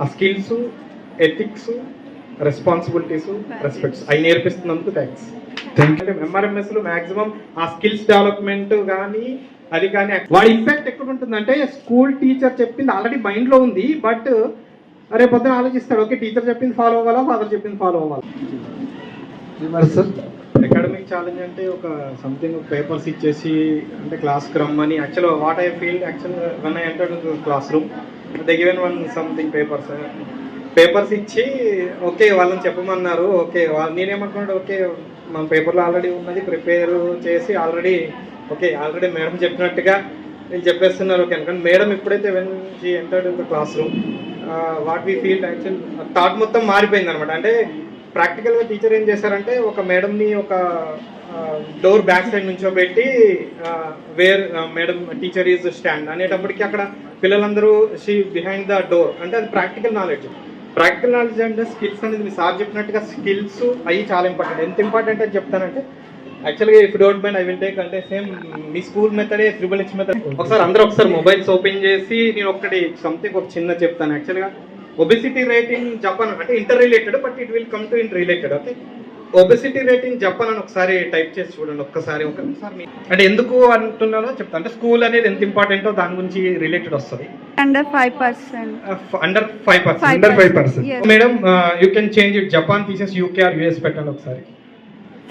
ఆ skills, ethics, responsibilities, respects అవి నేర్పిస్తున్నందుకు thanks. అంటే ఎంఆర్ఎంఎస్లో మ్యాక్సిమం ఆ స్కిల్స్ డెవలప్మెంట్ కానీ అది కానీ వాడి ఇంపాక్ట్ ఎక్కడ ఉంటుందంటే స్కూల్ టీచర్ చెప్పింది ఆల్రెడీ మైండ్లో ఉంది, బట్ రేపు పొద్దున ఆలోచిస్తాడు, ఓకే టీచర్ చెప్పింది ఫాలో అవ్వాలా, ఫాదర్ చెప్పింది ఫాలో అవ్వాలి. సార్ అకాడమిక్ ఛాలెంజ్ అంటే ఒక సంథింగ్ పేపర్స్ ఇచ్చేసి అంటే క్లాస్కి రమ్మని actual what I feel actual one I entered class room they given one something papers ఇచ్చి ఓకే వాళ్ళని చెప్పమన్నారు. ఓకే నేనేమనుకున్నాడు, ఓకే మన పేపర్లో ఆల్రెడీ ఉన్నది ప్రిపేర్ చేసి ఆల్రెడీ మేడం చెప్పినట్టుగా వీళ్ళు చెప్పేస్తున్నారు. ఓకే అనుకోండి మేడం ఎప్పుడైతే when she entered the class room what we feel actual thought మొత్తం మారిపోయింది అనమాట. అంటే ప్రాక్టికల్గా టీచర్ ఏం చేశారంటే ఒక మేడంని ఒక డోర్ బ్యాక్ సైడ్ నుంచోబెట్టి where madam teacher is stand అనేటప్పటికి అక్కడ పిల్లలందరూ షీ బిహైండ్ ద డోర్. అంటే అది ప్రాక్టికల్ నాలెడ్జ్ అంటే స్కిల్స్ అనేది మీ సార్ చెప్పినట్టుగా స్కిల్స్ అవి చాలా ఇంపార్టెంట్. ఎంత ఇంపార్టెంట్ అని చెప్తానంటే యాక్చువల్గా if don't mind I will take అంటే సేమ్ మీ స్కూల్ మెథడే HH మెథడ్. ఒకసారి మొబైల్స్ ఓపెన్ చేసి నేను ఒకటి సంథింగ్ ఒక చిన్న చెప్తాను. యాక్చువల్గా ఒబెసిటీ రేట్ ఇన్ జపాన్ అంటే inter related but it will come to in related. Okay obesity rate in Japan అని ఒకసారి టైప్ చేసి చూడండి ఒకసారి అంటే ఎందుకు అంటున్నానో చెప్తాను. అంటే స్కూల్ అనేది ఎంత ఇంపార్టెంటో దాని గురించి రిలేటెడ్ వస్తుంది. Under 5%. Under 5%. Madam you can change it. Japan తీసేసి యూకే ఆర్ యూఎస్ పెట్టండి ఒకసారి.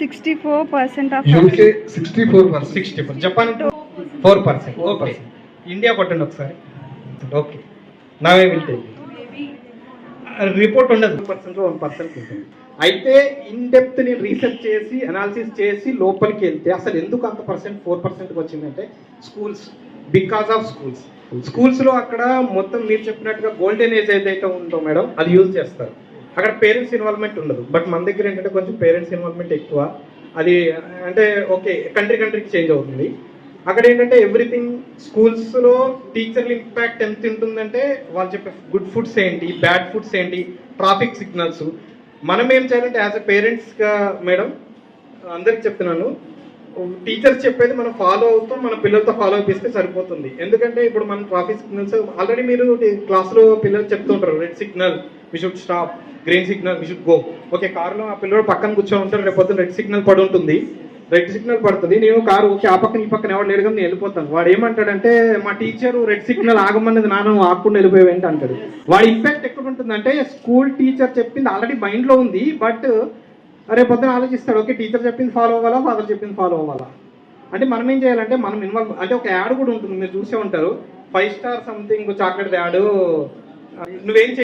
64% of UK 64%. Japan 4%. Okay India కొట్టండి ఒకసారి. ఓకే నావే విల్ టేక్ రిపోర్ట్ ఉండదు 1% ఉంటుంది. అయితే ఇన్ డెప్త్ నేను రీసెర్చ్ చేసి అనాలిసిస్ చేసి లోపలికి వెళ్తే అసలు ఎందుకు అంత 4%కి వచ్చిందంటే స్కూల్స్, బికాస్ ఆఫ్ స్కూల్స్లో అక్కడ మొత్తం మీరు చెప్పినట్టుగా గోల్డెన్ ఏజ్ ఏదైతే ఉందో మేడం అది యూజ్ చేస్తారు. అక్కడ పేరెంట్స్ ఇన్వాల్వ్మెంట్ ఉండదు. బట్ మన దగ్గర ఏంటంటే కొంచెం పేరెంట్స్ ఇన్వాల్వ్మెంట్ ఎక్కువ. అది అంటే ఓకే కంట్రీకి చేంజ్ అవుతుంది. అక్కడ ఏంటంటే ఎవ్రీథింగ్ స్కూల్స్లో టీచర్ల ఇంపాక్ట్ ఎంత ఉంటుందంటే వాళ్ళు చెప్పే గుడ్ ఫుడ్స్ ఏంటి, బ్యాడ్ ఫుడ్స్ ఏంటి, ట్రాఫిక్ సిగ్నల్స్. మనం ఏం చేయాలంటే యాజ్ ఎ పేరెంట్స్గా మేడం అందరికి చెప్తున్నాను, టీచర్స్ చెప్పేది మనం ఫాలో అవుతాం, మన పిల్లలతో ఫాలో అయిస్తే సరిపోతుంది. ఎందుకంటే ఇప్పుడు మన ట్రాఫిక్ సిగ్నల్స్ ఆల్రెడీ మీరు క్లాస్లో పిల్లలు చెప్తుంటారు, red signal we should stop, green signal we should go. Okay కారులో ఆ పిల్లలు పక్కన కూర్చొని ఉంటారు, రేపు రెడ్ సిగ్నల్ పడి ఉంటుంది, రెడ్ సిగ్నల్ పడుతుంది, నేను కారు ఓకే ఆ పక్కన ఈ పక్కన ఎవరు లేడుగా నేను వెళ్ళిపోతాను. వాడు ఏమంటాడంటే మా టీచర్ రెడ్ సిగ్నల్ ఆగమన్నది నాన్న ఆకుండా వెళ్ళిపోయేంటి అంటాడు. వాడి ఇంపాక్ట్ ఎక్కడ ఉంటుందంటే స్కూల్ టీచర్ చెప్పింది ఆల్రెడీ మైండ్లో ఉంది, బట్ రేపు పొద్దున ఆలోచిస్తాడు, ఓకే టీచర్ చెప్పింది ఫాలో అవ్వాలా, ఫాదర్ చెప్పింది ఫాలో అవ్వాలా. అంటే మనం ఏం చేయాలంటే మనం ఇన్వాల్వ్ అంటే ఒక యాడ్ కూడా ఉంటుంది, మీరు చూసే ఉంటారు 5 స్టార్ సంథింగ్ చాక్లెట్ యాడ్. నువ్వేం